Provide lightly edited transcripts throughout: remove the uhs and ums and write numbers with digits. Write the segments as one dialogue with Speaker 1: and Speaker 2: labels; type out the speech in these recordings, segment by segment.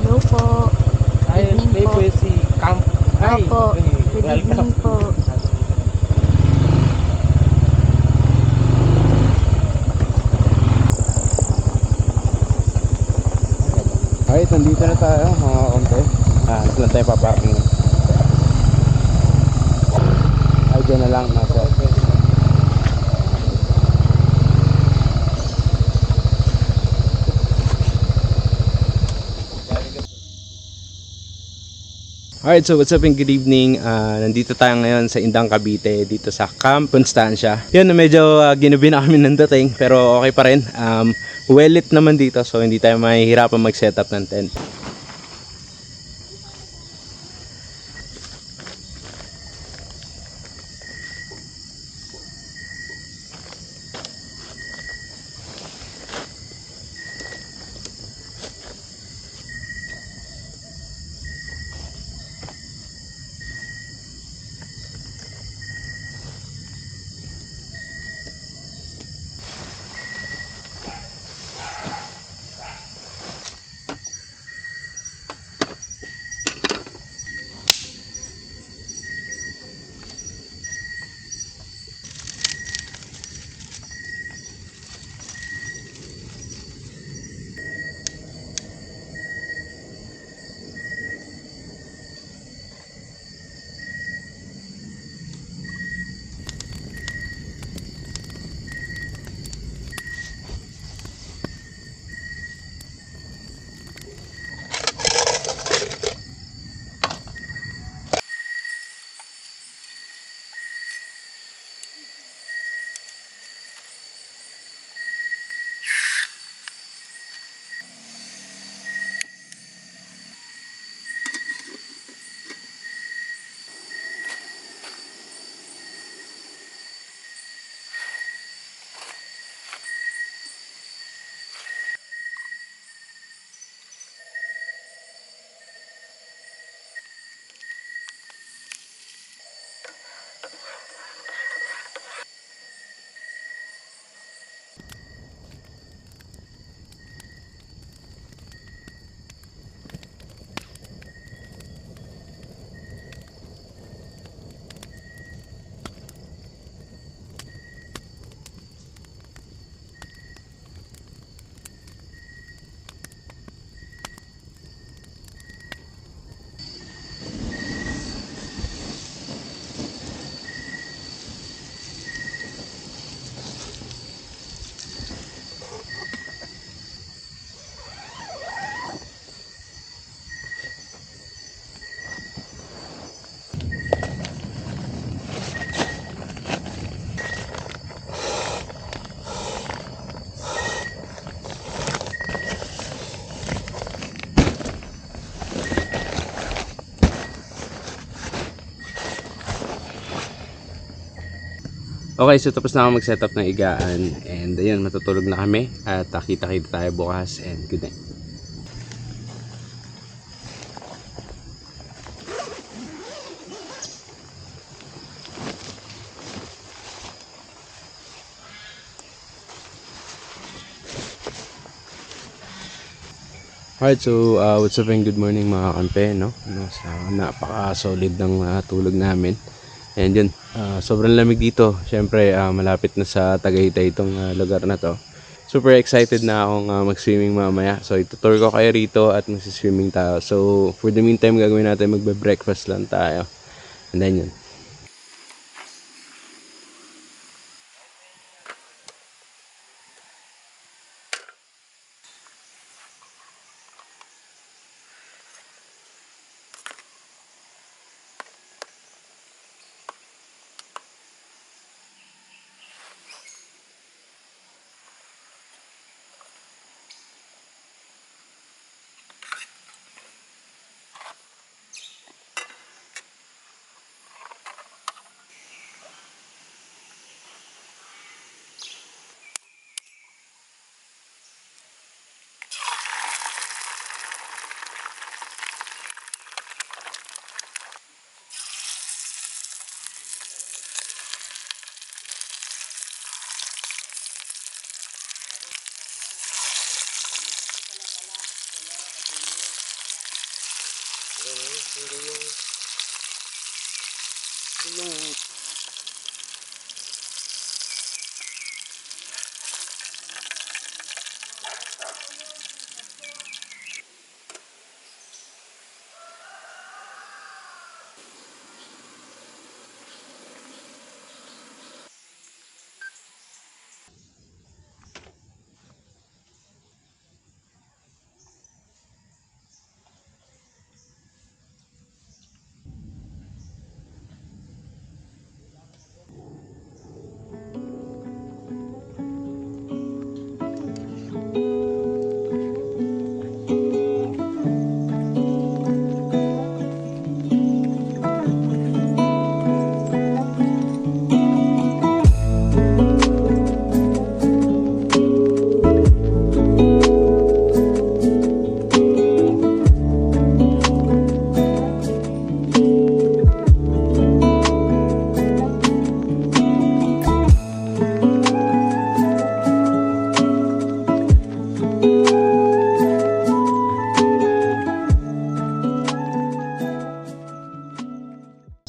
Speaker 1: Hello po.
Speaker 2: Ay,
Speaker 1: Good evening po.
Speaker 2: si Camp. Ay,
Speaker 1: Opo. Good evening po.
Speaker 2: Alright, nandito na tayo mga konti. Saan tayo paparking? Ay, dyan na lang nasa. Alright, so what's up and good evening. Nandito tayo ngayon sa Indang Cavite, dito sa Camp Constancia. Yun, medyo ginubi na kami ng dating, pero okay pa rin. Well lit naman dito, so hindi tayo mahihirapan mag-setup ng tent. Okay, so tapos na ako mag-setup ng igaan and ayun, matutulog na kami at kita-kita tayo bukas and good night. Alright, so what's up and good morning mga kampe, no? So, napaka-solid ng tulog namin. And yun, sobrang lamig dito. Siyempre, malapit na sa Tagaytay itong lugar na to. Super excited na akong mag-swimming mamaya. So, itutour ko kayo rito at mag-swimming tayo. So, for the meantime, gagawin natin, magbe-breakfast lang tayo. And then yun.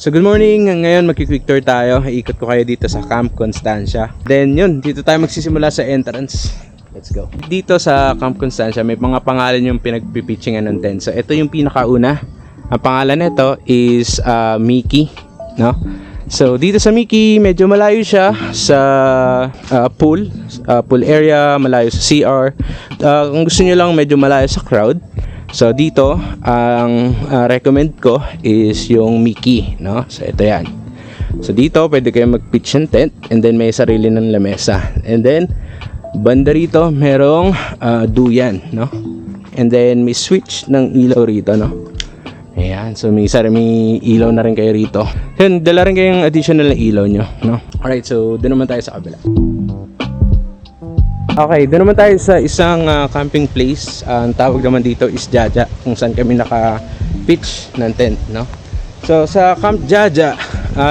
Speaker 2: So good morning, ngayon magki-quick tour tayo. Ikot ko kayo dito sa Camp Constancia. Then yun, dito tayo magsisimula sa entrance. Let's go. Dito sa Camp Constancia, may mga pangalan yung pinagpipitchingan ng tent. So ito yung pinakauna. Ang pangalan nito is Mickey, no? So dito sa Mickey, medyo malayo siya sa pool area, malayo sa CR. Kung gusto niyo lang medyo malayo sa crowd, so dito ang recommend ko is yung Mickey, no? So ito yan. So dito pwede kayo mag-pitch ng tent and then may sarili ng lamesa. And then banda rito merong duyan, no? And then may switch ng ilaw rito, no? Ayan, so may ilaw na rin kayo rito. Yun, dala rin kayong additional na ilaw nyo, no? Alright, so doon naman tayo sa kabila. Okay, doon naman tayo sa isang camping place. Ang tawag naman dito is Jaja, kung saan kami naka-pitch ng tent, no? So sa Camp Jaja,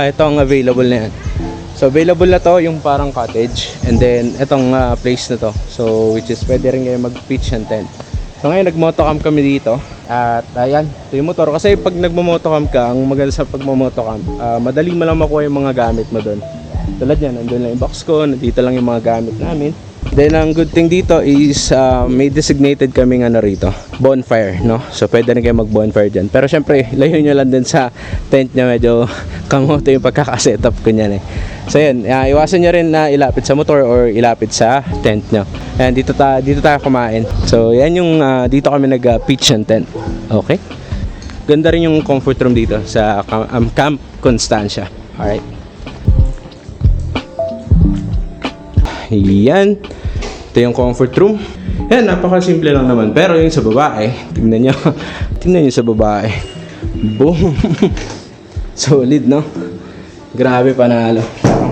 Speaker 2: ito ang available na yan. So available na to yung parang cottage, and then itong place na to. So which is pwede rin kayo mag-pitch ng tent. So ngayon nag-motocamp kami dito. At ayan, ito yung motor. Kasi pag nagmo-motocamp ka, ang maganda sa pagmo-motocamp, madali mo lang makuha yung mga gamit mo doon. Tulad yan, nandun lang yung box ko, nandito lang yung mga gamit namin. Then ang good thing dito is may designated kaming rito, bonfire, no? So pwede na kayo mag-bonfire dyan. Pero syempre, layo nyo lang din sa tent nya, medyo kamoto yung pagkakasetup ko nyan eh. So yun, iwasan nyo rin na ilapit sa motor or ilapit sa tent nyo. Ayan, dito tayo kumain. So yan yung dito kami nag-pitch ng tent. Okay? Ganda rin yung comfort room dito sa Camp Constancia. Alright? Yan. Ito yung comfort room. Yan, napakasimple lang naman. Pero yung sa babae, tingnan nyo. Tingnan nyo sa babae. Boom. Solid, no? Grabe, panalo.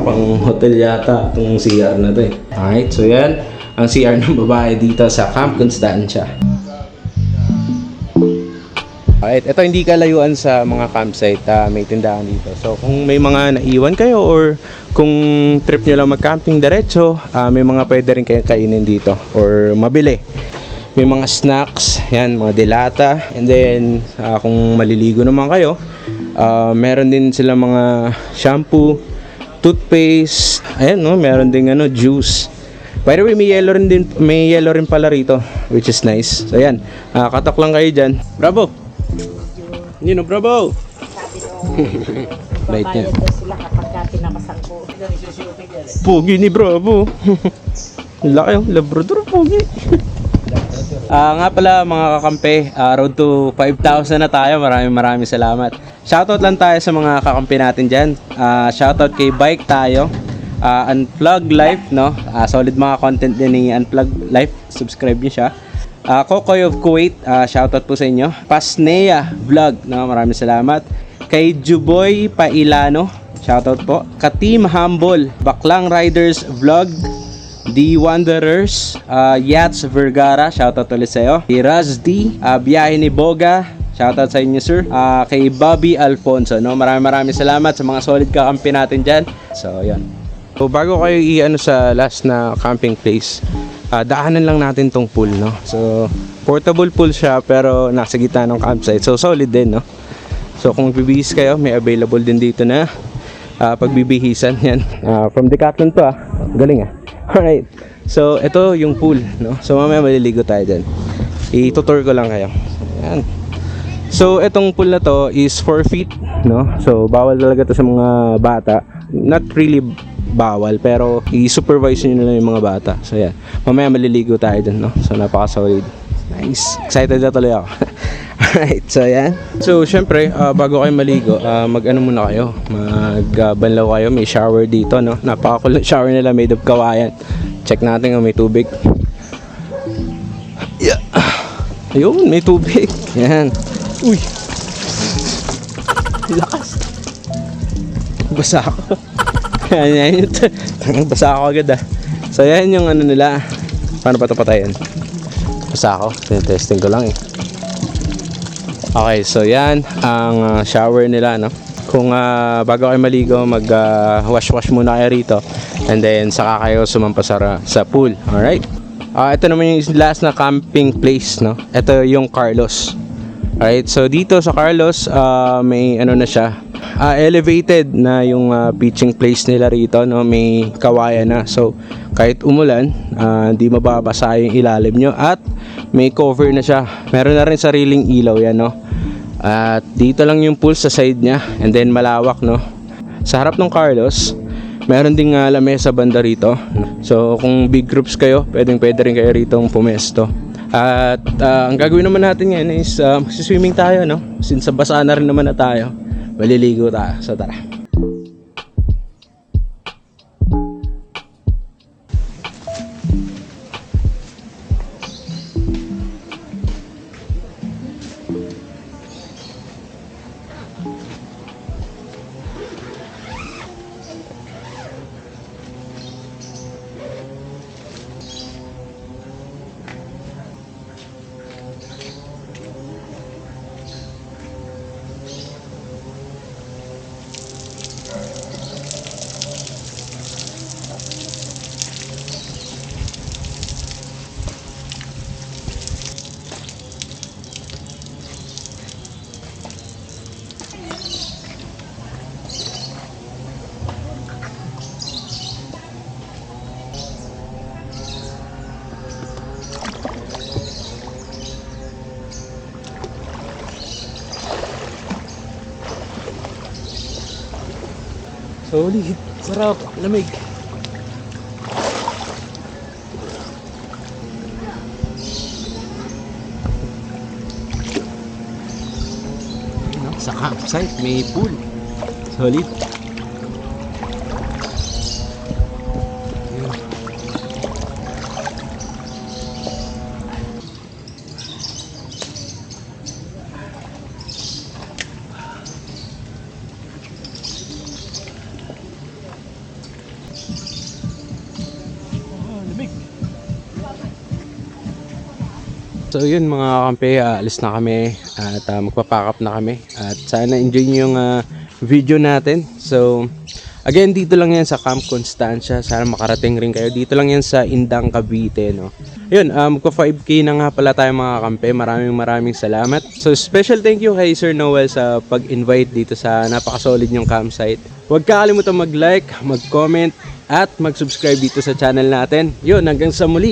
Speaker 2: Pang hotel yata itong CR na to eh. Alright, so yan ang CR ng babae dito sa Camp Constancia. Alright, ito hindi kalayuan sa mga campsite, may tindahan dito. So kung may mga naiwan kayo or kung trip nyo lang mag-camping diretso, may mga pwede rin kayo kainin dito or mabili. May mga snacks, yan, mga delata. And then kung maliligo naman kayo, meron din sila mga shampoo, toothpaste, ayan, no, meron din juice. By the way, may yellow rin pala rito, which is nice. So ayan, katok lang kayo dyan. Bravo! Nino, bravo! Bait niya.
Speaker 1: Sila kapag pinakasangko.
Speaker 2: Pogi ni Bravo. Laki yung Labrador, pogi. Nga pala mga kakampi, road to 5,000 na tayo. Maraming salamat. Shoutout lang tayo sa mga kakampi natin dyan. Shoutout kay Bike tayo. Unplug Life, no? Solid mga content din ni Unplug Life. Subscribe niyo siya. Kokoy of Kuwait, shoutout po sa inyo. Pasnea Vlog, no? Maraming salamat. Kay Juboy Pailano, shoutout po. Ka-Team Humble, Baklang Riders Vlog, The Wanderers, Yats Vergara, shoutout ulit sa'yo. Kay Razdi, Biyahe ni Boga, shoutout sa inyo sir. Kay Bobby Alfonso, no? Maraming salamat sa mga solid kakampi natin dyan. So, yun. So, bago kayo sa last na camping place, daanan lang natin tong pool, no? So, portable pool siya pero nasa gitna ng campsite. So, solid din, no? So kung bibihis kayo, may available din dito na pagbibihisan. Yan. From Decathlon to Galing Alright. So ito yung pool, no? So mamaya maliligo tayo dyan. I-tutor ko lang kayo. Yan. So itong pool na to is 4 feet, no? So bawal talaga to sa mga bata. Not really bawal, pero i-supervise nyo na lang yung mga bata. So yan. Mamaya maliligo tayo dyan, no? So napaka-solid. Nice. Excited na tuloy ako. Alright, so yan. So syempre, bago kayo maligo, mag-ano muna kayo. Mag-banlaw kayo. May shower dito, no? Napaka-cool na shower nila, made of kawayan. Check natin kung may tubig. Yeah. Ayun, may tubig. Yan. Uy. Lakas. Basa ako. Yan. Basa ako agad So yan yung ano nila. Paano pa ito patayin? Basa ako. Testing ko lang Okay, so yan ang shower nila, no? Kung bago kayo maligo, mag-wash muna kayo rito. And then saka kayo sumampa sa pool. Alright? Ito naman yung last na camping place, no? Ito yung Carlos. Alright, so dito sa Carlos, may ano na siya, elevated na yung pitching place nila rito, no? May kawayan na. So kahit umulan, hindi mababasa yung ilalim nyo. At may cover na siya. Meron na rin sariling ilaw yan, no? At dito lang yung pool sa side niya. And then malawak, no? Sa harap ng Carlos, meron ding lamesa banda rito. So kung big groups kayo, pwede rin kayo rito pumesto. At ang gagawin naman natin ngayon is magsiswimming tayo, no? Since basa na rin naman na tayo, maliligo tayo. So tara. Solid, sarap, lamig. Sa campsite may pool. Solid. So yun mga kampe, alis na kami at magpapack up na kami at sana enjoy nyo yung video natin. So again, dito lang yan sa Camp Constancia, sana makarating rin kayo. Dito lang yan sa Indang, Cavite, no? Yun, magpa 5K na nga pala tayo mga kampe. Maraming salamat. So special thank you kay Sir Noel sa pag-invite dito sa napaka-solid yung campsite. Huwag kakalimutan mag-like, mag-comment at mag-subscribe dito sa channel natin. Yun, hanggang sa muli.